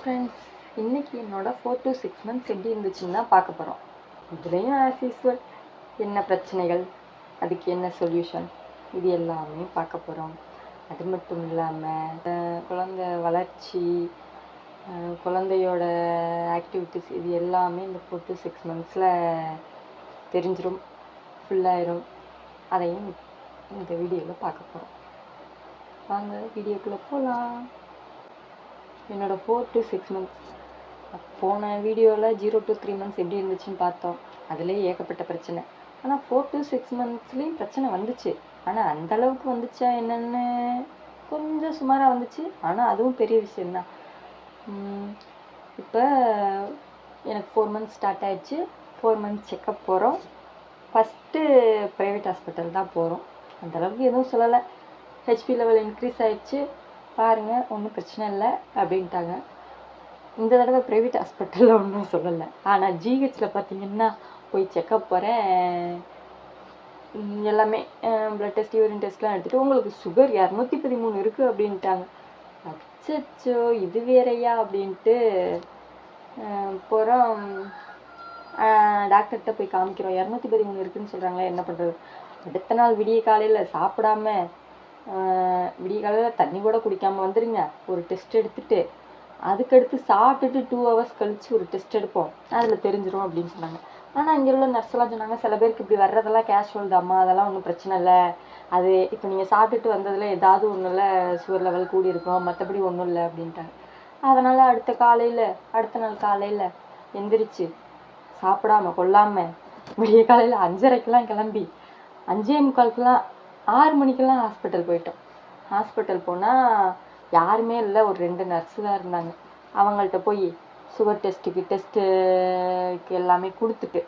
Friends, இன்றைக்கி என்னோட 4 to 6 months எப்படி இருந்துச்சுன்னு தான் பார்க்க போகிறோம். இதுலேயும் ஆஸ் யூஸ்வல் என்ன பிரச்சனைகள், அதுக்கு என்ன சொல்யூஷன், இது எல்லாமே பார்க்க போகிறோம். அது மட்டும் இல்லாமல் குழந்தை வளர்ச்சி, குழந்தையோட ஆக்டிவிட்டிஸ், இது எல்லாமே இந்த 4 to 6 monthஸில் தெரிஞ்சிடும், ஃபுல்லாயிரும். அதையும் இந்த வீடியோவில் பார்க்க போகிறோம். வாங்க வீடியோக்குள்ளே போகலாம். என்னோட 4 to 6 months போன வீடியோவில் 0 to 3 months எப்படி இருந்துச்சுன்னு பார்த்தோம். அதுலேயே ஏகப்பட்ட பிரச்சனை. ஆனால் 4 to 6 monthsலேயும் பிரச்சனை வந்துச்சு. ஆனால் அந்த அளவுக்கு வந்துச்சா என்னென்னு கொஞ்சம் சுமாராக வந்துச்சு. ஆனால் அதுவும் பெரிய விஷயந்தான். இப்போ எனக்கு 4 months ஸ்டார்ட் ஆகிடுச்சு. 4 months செக்கப் போகிறோம். ஃபஸ்ட்டு ப்ரைவேட் ஹாஸ்பிட்டல் தான் போகிறோம். அந்தளவுக்கு எதுவும் சொல்லலை. ஹெச்பி லெவல் இன்க்ரீஸ் ஆகிடுச்சு, பாருங்கள் ஒன்றும் பிரச்சனை இல்லை அப்படின்ட்டாங்க. இந்த தடவை ப்ரைவேட் ஹாஸ்பிட்டலில் ஒன்றும் சொல்லலை. ஆனால் ஜிஹெச்சில் பார்த்தீங்கன்னா போய் செக்கப் போகிறேன். எல்லாமே ப்ளட் டெஸ்ட், யூரின் டெஸ்ட்லாம் எடுத்துகிட்டு உங்களுக்கு சுகர் 213 இருக்குது அப்படின்ட்டாங்க. அச்சோ இது வேறையா அப்படின்ட்டு போகிறோம். டாக்டர்கிட்ட போய் காமிக்கிறோம். 213 இருக்குதுன்னு சொல்கிறாங்களே, என்ன பண்ணுறது. அடுத்த நாள் விடிய காலையில் சாப்பிடாம, விடிய காலையில் தண்ணி கூட குடிக்காமல் வந்துடுங்க. ஒரு டெஸ்ட் எடுத்துகிட்டு அதுக்கடுத்து சாப்பிட்டுட்டு 2 hours கழித்து ஒரு டெஸ்ட் எடுப்போம், அதில் தெரிஞ்சிடும் அப்படின்னு சொன்னாங்க. ஆனால் இங்கே உள்ள நர்ஸ்லாம் சொன்னாங்க, சில பேருக்கு இப்படி வர்றதெல்லாம் கேஷுவல் தாம்மா, அதெல்லாம் ஒன்றும் பிரச்சனை இல்லை. அது இப்போ நீங்கள் சாப்பிட்டுட்டு வந்ததில் ஏதாவது ஒன்றும் இல்லை, சுகர் லெவல் கூடி இருக்கும், மற்றபடி ஒன்றும் இல்லை அப்படின்ட்டாங்க. அதனால் அடுத்த நாள் காலையில் எந்திரிச்சு சாப்பிடாம கொள்ளாமல் விடிய காலையில் 5:30க்கெலாம் கிளம்பி 5:45க்கெலாம் 6 மணிக்கெல்லாம் ஹாஸ்பிட்டல் போயிட்டோம். ஹாஸ்பிட்டல் போனால் யாருமே இல்லை, ஒரு 2 நர்ஸு தான் இருந்தாங்க. அவங்கள்ட்ட போய் சுகர் டெஸ்ட்டுக்கு எல்லாமே கொடுத்துட்டு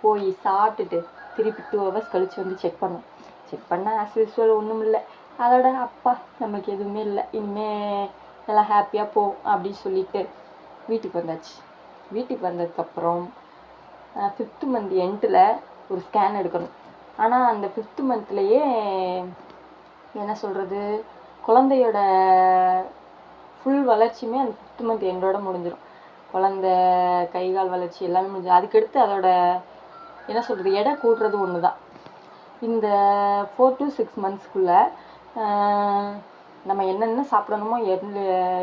போய் சாப்பிட்டுட்டு திருப்பி 2 hours கழித்து வந்து செக் பண்ணோம். செக் பண்ணால் ஆஸ் யூஸ்வல் ஒன்றும் இல்லை. அதோட அப்பா நமக்கு எதுவுமே இல்லை, இனிமேல் நல்லா ஹாப்பியாக போகும் அப்படின்னு சொல்லிட்டு வீட்டுக்கு வந்தாச்சு. வீட்டுக்கு வந்ததுக்கப்புறம் 5th month எண்டில் ஒரு ஸ்கேன் எடுக்கணும். ஆனால் அந்த 5th monthலேயே என்ன சொல்கிறது, குழந்தையோட ஃபுல் வளர்ச்சியுமே அந்த 5th month எண்டோட முடிஞ்சிடும். குழந்தை கை கால் வளர்ச்சி எல்லாமே முடிஞ்சிடும். அதுக்கடுத்து அதோட என்ன சொல்கிறது, எடை கூடுறது ஒன்று தான். இந்த 4 to 6 monthsக்குள்ளே நம்ம என்னென்ன சாப்பிடணுமோ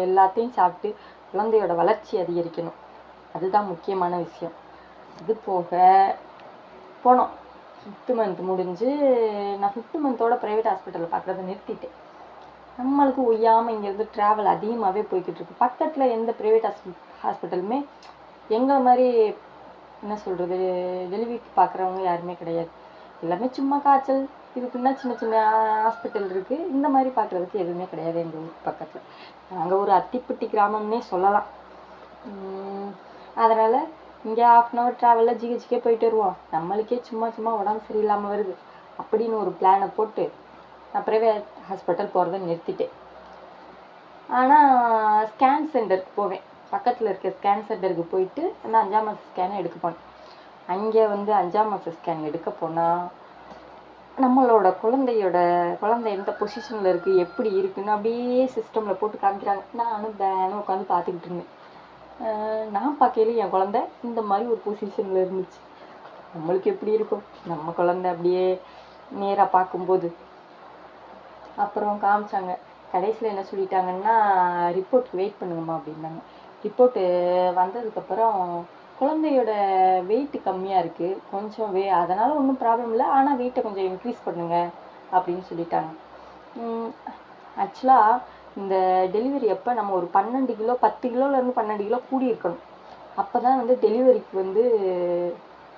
எல்லாத்தையும் சாப்பிட்டு குழந்தையோட வளர்ச்சி அதிகரிக்கணும். அதுதான் முக்கியமான விஷயம். இது போக போனோம். 5th month முடிஞ்சு நான் 5th monthோட ப்ரைவேட் ஹாஸ்பிட்டலில் பார்க்குறத நிறுத்திட்டேன். நம்மளுக்கு ஒய்யாமல் இங்கேருந்து ட்ராவல் அதிகமாகவே போய்கிட்டு இருக்கு. பக்கத்தில் எந்த ப்ரைவேட் ஹாஸ்பிட்டலுமே எங்களை மாதிரி என்ன சொல்கிறது, டெலிவரிக்கு பார்க்குறவங்க யாருமே கிடையாது. எல்லாமே சும்மா காய்ச்சல் இதுக்குன்னா சின்ன சின்ன ஹாஸ்பிட்டல் இருக்குது. இந்த மாதிரி பார்க்குறதுக்கு எதுவுமே கிடையாது எங்கள் ஊருக்கு பக்கத்தில். நாங்கள் ஒரு அத்திப்பட்டி கிராமம்னே சொல்லலாம். அதனால் இங்கே 1/2 hour ட்ராவலில் ஜிஹெச்சுக்கே போயிட்டு வருவோம். நம்மளுக்கே சும்மா உடம்பு சரியில்லாமல் வருது அப்படின்னு ஒரு பிளானை போட்டு நான் ப்ரைவேட் ஹாஸ்பிட்டல் போகிறத நிறுத்திட்டேன். ஆனால் ஸ்கேன் சென்டருக்கு போவேன். பக்கத்தில் இருக்க ஸ்கேன் சென்டருக்கு போயிட்டு அந்த 5ஆம் மாத ஸ்கேனை எடுக்க போனேன். அங்கே 5ஆம் மாத ஸ்கேன் எடுக்க போனால் நம்மளோட குழந்தை எந்த பொசிஷனில் இருக்குது, எப்படி இருக்குன்னு அப்படியே சிஸ்டமில் போட்டு காமிக்கிறாங்க. நானும் பேனும் உட்காந்து பார்த்துக்கிட்டு இருந்தேன். நான் பார்க்கையில என் குழந்தை இந்த மாதிரி ஒரு பொசிஷனில் இருந்துச்சு. நம்மளுக்கு எப்படி இருக்கும் நம்ம குழந்தை அப்படியே நேராக பார்க்கும்போது. அப்புறம் காமிச்சாங்க. கடைசியில் என்ன சொல்லிட்டாங்கன்னா, ரிப்போர்ட்டுக்கு வெயிட் பண்ணுங்கம்மா அப்படின்னாங்க. ரிப்போர்ட்டு வந்ததுக்கப்புறம் குழந்தையோட வெயிட் கம்மியாக இருக்குது, கொஞ்சம் அதனால் ஒன்றும் ப்ராப்ளம் இல்லை, ஆனால் வெயிட்டை கொஞ்சம் இன்க்ரீஸ் பண்ணுங்க அப்படின்னு சொல்லிட்டாங்க. ஆக்சுவலாக இந்த டெலிவரி அப்போ நம்ம ஒரு 12 கிலோ 10 கிலோலேருந்து 12 கிலோ கூடி இருக்கணும். அப்போ தான் டெலிவரிக்கு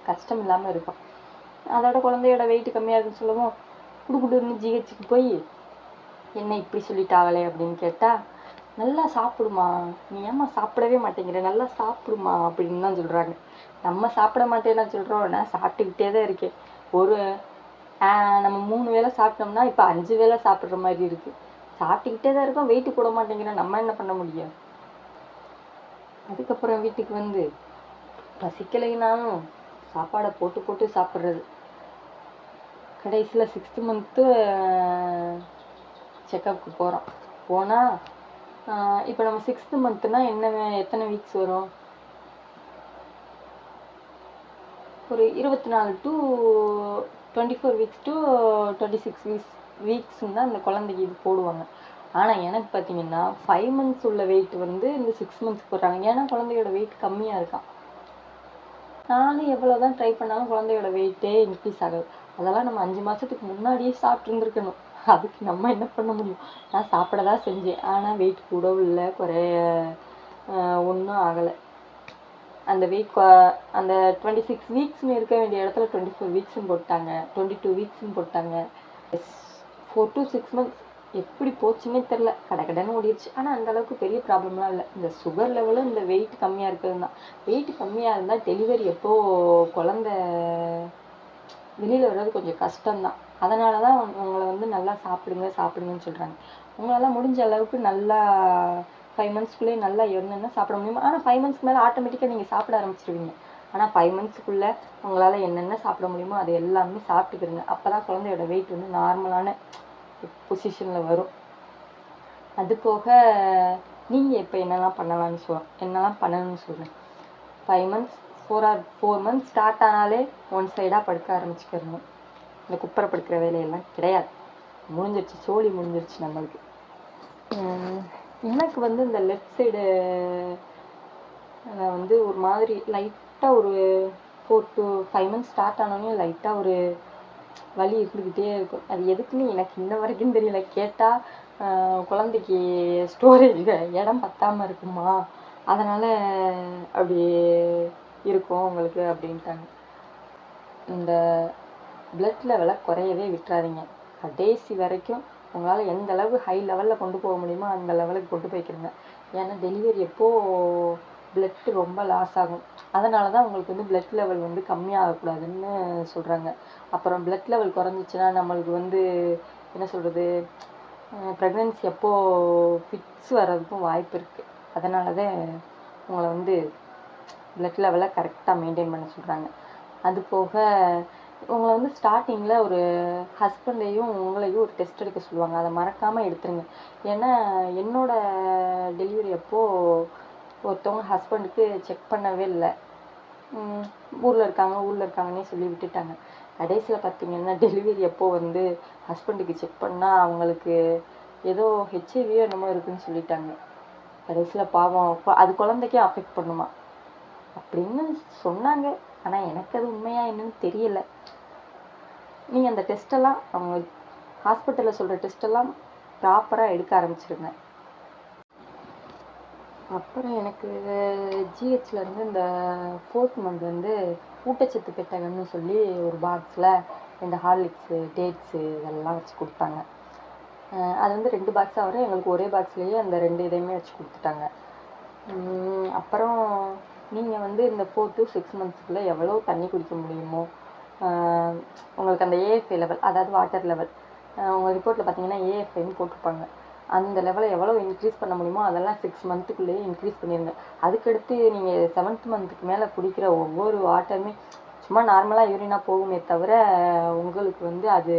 கஷ்டம் இல்லாமல் இருக்கும். அதோட குழந்தையோட வெயிட் கம்மியாக இருக்குன்னு சொல்லவும் குடுக்குடுன்னு ஜிஹெச்சுக்கு போய் என்ன இப்படி சொல்லிட்டாங்களே அப்படின்னு கேட்டால், நல்லா சாப்பிடுமா, நீ ஏம்மா சாப்பிடவே மாட்டேங்கிற, நல்லா சாப்பிடுமா அப்படின்னு தான் சொல்கிறாங்க. நம்ம சாப்பிட மாட்டேன்னா சொல்கிறோம், நான் சாப்பிட்டுக்கிட்டே தான் இருக்கேன். நம்ம 3 வேளை சாப்பிட்டோம்னா இப்போ 5 வேளை சாப்பிட்ற மாதிரி இருக்குது. சாப்பிட்டுக்கிட்டே தான் இருக்கோம், வெயிட்டு போட மாட்டேங்கிறோம், நம்ம என்ன பண்ண முடியும். அதுக்கப்புறம் வீட்டுக்கு வந்து பசிக்கலைனாலும் சாப்பாடை போட்டு சாப்பிட்றது. கடைசியில் 6th month செக்கப்புக்கு போகிறோம். போனால் இப்போ நம்ம 6th மந்த்னா எத்தனை வீக்ஸ் வரும்? ஒரு 24 to 24 வீக்ஸ் to 26 வீக்ஸ்ன்னு தான் அந்த குழந்தைக்கு இது போடுவாங்க. ஆனால் எனக்கு பார்த்தீங்கன்னா 5 months உள்ள வெயிட் வந்து இந்த 6 months போடுறாங்க. ஏன்னா குழந்தையோட வெயிட் கம்மியாக இருக்கான். நானும் எவ்வளோதான் ட்ரை பண்ணாலும் குழந்தையோட வெயிட்டே இன்க்ரீஸ் ஆகுது. அதெல்லாம் நம்ம 5 மாதத்துக்கு முன்னாடியே சாப்பிட்ருந்துருக்கணும். அதுக்கு நம்ம என்ன பண்ண முடியும்? நான் சாப்பிட தான் செஞ்சேன். ஆனால் வெயிட் கூடவும் இல்லை, குறைய ஒன்றும் ஆகலை. அந்த வெயிட் அந்த 26 வீக்ஸ்னு இருக்க வேண்டிய இடத்துல 24 வீக்ஸ்னு போட்டாங்க, 22 வீக்ஸ்னு போட்டாங்க. 4 to 6 months எப்படி போச்சுன்னே தெரில, கடைன்னு ஓடிடுச்சு. ஆனால் அந்த அளவுக்கு பெரிய ப்ராப்ளம்லாம் இல்லை. இந்த சுகர் லெவலும் இந்த வெயிட் கம்மியாக இருக்கிறது தான். வெயிட் கம்மியாக இருந்தால் டெலிவரி எப்போ குழந்தை வெளியில் வர்றது கொஞ்சம் கஷ்டம்தான். அதனால தான் உங்களை வந்து நல்லா சாப்பிடுங்கன்னு சொல்கிறாங்க. உங்களால் முடிஞ்ச அளவுக்கு நல்லா 5 monthsக்குள்ளே நல்லா என்னென்ன சாப்பிட முடியுமோ. ஆனால் 5 monthsக்கு மேலே ஆட்டோமேட்டிக்காக நீங்கள் சாப்பிட ஆரம்பிச்சிருவீங்க. ஆனால் 5 monthsக்குள்ளே உங்களால் என்னென்ன சாப்பிட முடியுமோ அது எல்லாமே சாப்பிட்டுக்கிறங்க. அப்போ தான் குழந்தையோட வெயிட் வந்து நார்மலான பொசிஷனில் வரும். அது போக நீங்கள் இப்போ என்னெல்லாம் பண்ணணும்னு சொல்கிறேன். 5 months 4 months ஸ்டார்ட் ஆனாலே ஒன் சைடாக படுக்க ஆரம்பிச்சுக்கிறணும். இந்த குப்பரை படுக்கிற வேலையெல்லாம் கிடையாது. முடிஞ்சிருச்சு, சோழி முடிஞ்சிருச்சு நம்மளுக்கு. எனக்கு வந்து இந்த லெஃப்ட் சைடு வந்து ஒரு மாதிரி லைட்டாக ஒரு 4 to 5 months ஸ்டார்ட் ஆனோடனே லைட்டாக ஒரு வலி இருந்துக்கிட்டே இருக்கும். அது எதுக்குன்னு எனக்கு இன்ன வரைக்கும் தெரியல. கேட்டால் குழந்தைக்கு ஸ்டோரேஜ் இடம் பத்தாமல் இருக்குமா, அதனால் அப்படி இருக்கும் உங்களுக்கு அப்படின்ட்டாங்க. இந்த பிளட் லெவலை குறையவே விட்டுறாதீங்க. கடைசி வரைக்கும் உங்களால் எந்த அளவு ஹை லெவலில் கொண்டு போக முடியுமோ அந்த லெவலுக்கு கொண்டு போய்க்கிறங்க. ஏன்னா டெலிவரி எப்போது பிளட் ரொம்ப லாஸ் ஆகும். அதனால தான் உங்களுக்கு வந்து பிளட் லெவல் வந்து கம்மியாகக்கூடாதுன்னு சொல்கிறாங்க. அப்புறம் பிளட் லெவல் குறைஞ்சிச்சின்னா நம்மளுக்கு வந்து என்ன சொல்கிறது, ப்ரெக்னென்சி எப்போது ஃபிட்ஸ் வர்றதுக்கும் வாய்ப்பு இருக்குது. அதனால தான் உங்களை வந்து பிளட் லெவலை கரெக்டாக மெயின்டைன் பண்ண சொல்கிறாங்க. அது போக உங்களை வந்து ஸ்டார்டிங்கில் ஒரு ஹஸ்பண்டையும் உங்களையும் ஒரு டெஸ்ட் எடுக்க சொல்லுவாங்க. அதை மறக்காமல் எடுத்துருங்க. ஏன்னா என்னோடய டெலிவரி அப்போது ஒருத்தவங்க ஹஸ்பண்டுக்கு செக் பண்ணவே இல்லை. ஊரில் இருக்காங்கன்னே சொல்லி விட்டுட்டாங்க. கடைசியில் பார்த்தீங்கன்னா டெலிவரி அப்போ வந்து ஹஸ்பண்டுக்கு செக் பண்ணால் அவங்களுக்கு ஏதோ ஹெச்ஐவியோ என்னமோ இருக்குதுன்னு சொல்லிட்டாங்க. கடைசியில் பாவம் அது குழந்தைக்கே அஃபெக்ட் பண்ணுமா அப்படின்னு சொன்னாங்க. ஆனால் எனக்கு அது உண்மையாக என்னன்னு தெரியல. நீங்கள் அந்த டெஸ்ட்டெல்லாம் அவங்க ஹாஸ்பிட்டலில் சொல்கிற டெஸ்ட்டெல்லாம் ப்ராப்பராக எடுக்க ஆரம்பிச்சிருங்க. அப்புறம் எனக்கு ஜிஹெச்லேருந்து இந்த 4th month வந்து ஊட்டச்சத்து பெட்டகம்னு சொல்லி ஒரு பாக்ஸில் இந்த ஹார்லிக்ஸு, டேட்ஸு இதெல்லாம் வச்சு கொடுத்தாங்க. அது வந்து 2 பாக்ஸாக வரும். எங்களுக்கு ஒரே பாக்ஸ்லேயே அந்த 2 இதையுமே வச்சு கொடுத்துட்டாங்க. அப்புறம் நீங்கள் வந்து இந்த 4 to 6 monthsக்குள்ளே எவ்வளோ தண்ணி குடிக்க முடியுமோ, உங்களுக்கு அந்த ஏஎஃப்ஐ லெவல், அதாவது வாட்டர் லெவல், உங்கள் ரிப்போர்ட்டில் பார்த்தீங்கன்னா ஏஎஃப்ஐன்னு போட்டிருப்பாங்க. அந்த லெவலை எவ்வளோ இன்க்ரீஸ் பண்ண முடியுமோ அதெல்லாம் 6 monthக்குள்ளேயே இன்க்ரீஸ் பண்ணிடுங்க. அதுக்கடுத்து நீங்கள் 7th monthக்கு மேலே குடிக்கிற ஒவ்வொரு வாட்டருமே சும்மா நார்மலாக யூரினாக போகுமே தவிர உங்களுக்கு வந்து அது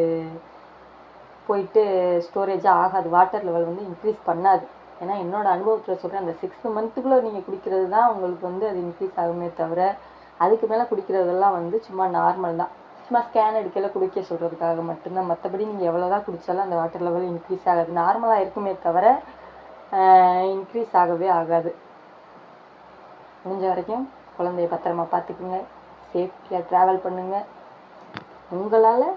போயிட்டு ஸ்டோரேஜாக ஆகாது. வாட்டர் லெவல் வந்து இன்க்ரீஸ் பண்ணாது. ஏன்னா என்னோடய அனுபவத்தில் சொல்கிறேன், அந்த 6th monthக்குள்ளே நீங்கள் குடிக்கிறது தான் உங்களுக்கு வந்து அது இன்க்ரீஸ் ஆகுமே தவிர அதுக்கு மேலே குடிக்கிறதெல்லாம் வந்து சும்மா நார்மல் தான். சும்மா ஸ்கேன் எடுக்கல குடிக்க சொல்கிறதுக்காக மட்டும்தான். மற்றபடி நீங்கள் எவ்வளோ தான் குடித்தாலும் அந்த வாட்டர் லெவல் இன்க்ரீஸ் ஆகாது. நார்மலாக இருக்குமே தவிர இன்க்ரீஸ் ஆகவே ஆகாது. முடிஞ்ச வரைக்கும் குழந்தைய பத்திரமா பார்த்துக்குங்க. சேஃப்டியாக ட்ராவல் பண்ணுங்கள். உங்களால்